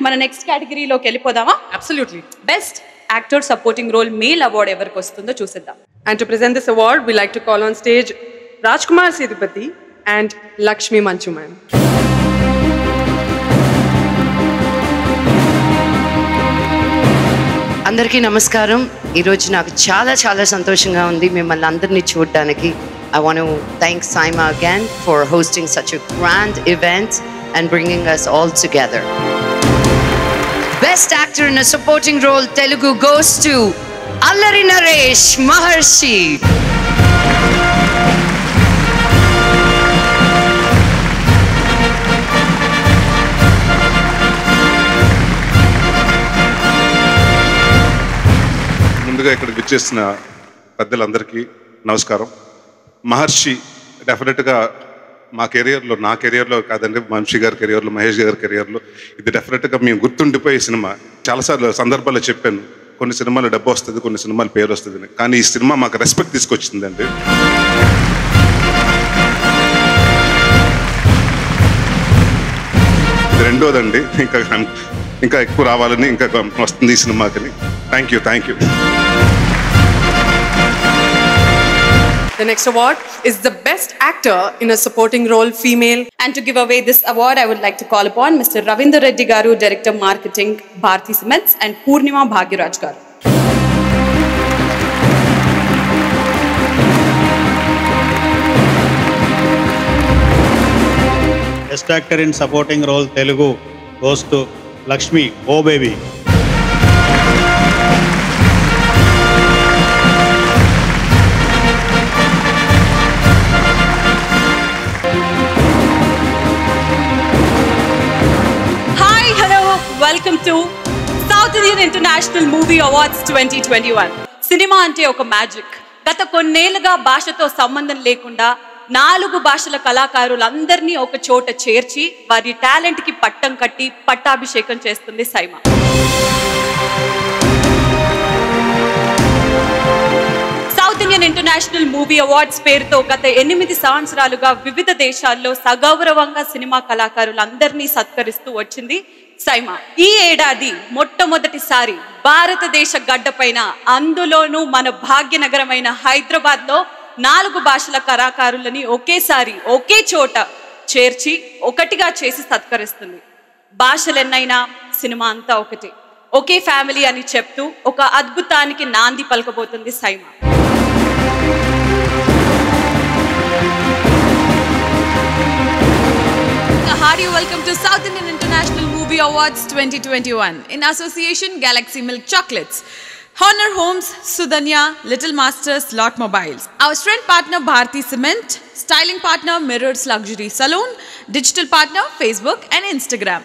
మన నెక్స్ట్ కేటగిరీలోకి వెళ్ళిపోదామా? Absolutely. Best actor supporting role male award ఎవరికి వస్తుందో చూసేద్దాం. And to present this award, we like to call on stage Rajkumar Sethupathi and Lakshmi Manchu ma'am. అందరికీ నమస్కారం. ఈరోజు నాకు చాలా సంతోషంగా ఉంది మిమ్మల్ని అందరినీ చూడడానికి. I want to thank Saima again for hosting such a grand event and bringing us all together. Best actor in a supporting role Telugu goes to Allari Naresh Maharshi. ముందుగా ఇక్కడికి విచ్చేసిన పెద్దలందరికీ నమస్కారం. మహర్షి డెఫినెట్గా మా కెరియర్లో, నా కెరియర్లో కాదండి, వంశీ గారి కెరియర్లో, మహేష్ గారి కెరియర్లో ఇది డెఫినెట్గా మేము గుర్తుండిపోయే సినిమా. చాలాసార్లు సందర్భాల్లో చెప్పాను, కొన్ని సినిమాలు డబ్బు వస్తుంది, కొన్ని సినిమాలు పేరు వస్తుంది, కానీ ఈ సినిమా మాకు రెస్పెక్ట్ తీసుకొచ్చిందండి. ఇది రెండోదండి, ఇంకా ఎక్కువ రావాలని, ఇంకా వస్తుంది ఈ సినిమాకి. Thank you. The next award is the best actor in a supporting role female. And to give away this award, I would like to call upon Mr. Ravindra Reddy Garu, Director Marketing, Bharti Cements, and Purnima Bhagyaraj Garu. Best actor in supporting role Telugu goes to Lakshmi, oh baby. Welcome to South Indian International Movie Awards 2021. Cinema అంటే ఒక magic. గత కొన్నేళ్లుగా భాషతో సంబంధం లేకుండా 4 భాషల కళాకారులందరినీ ఒక చోట చేర్చి వారి టాలెంట్కి పట్టం కట్టి పట్టాభిషేకం చేస్తుంది SIIMA. South Indian International Movie Awards పేరుతో గత 8 సంవత్సరాలుగా వివిధ దేశాల్లో సగౌరవంగా సినిమా కళాకారులందరినీ సత్కరిస్తూ వచ్చింది సైమా. ఈ ఏడాది మొట్టమొదటిసారి భారతదేశ గడ్డపైన, అందులోనూ మన భాగ్యనగరమైన హైదరాబాద్లో 4 భాషల కళాకారులని ఒకేసారి ఒకే చోట చేర్చి ఒకటిగా చేసి సత్కరిస్తుంది. భాషలెన్నైనా సినిమా అంతా ఒకటి, ఒకే ఫ్యామిలీ అని చెప్తూ ఒక అద్భుతానికి నాంది పలకబోతుంది SIIMA. Hearty welcome to South Indian International Movie Awards 2021 in association Galaxy Milk Chocolates, Honor Homes, Sudhanya, Little Masters, Lot Mobiles. Our strength partner Bharti Cement, styling partner Mirrors Luxury Salon, digital partner Facebook and Instagram.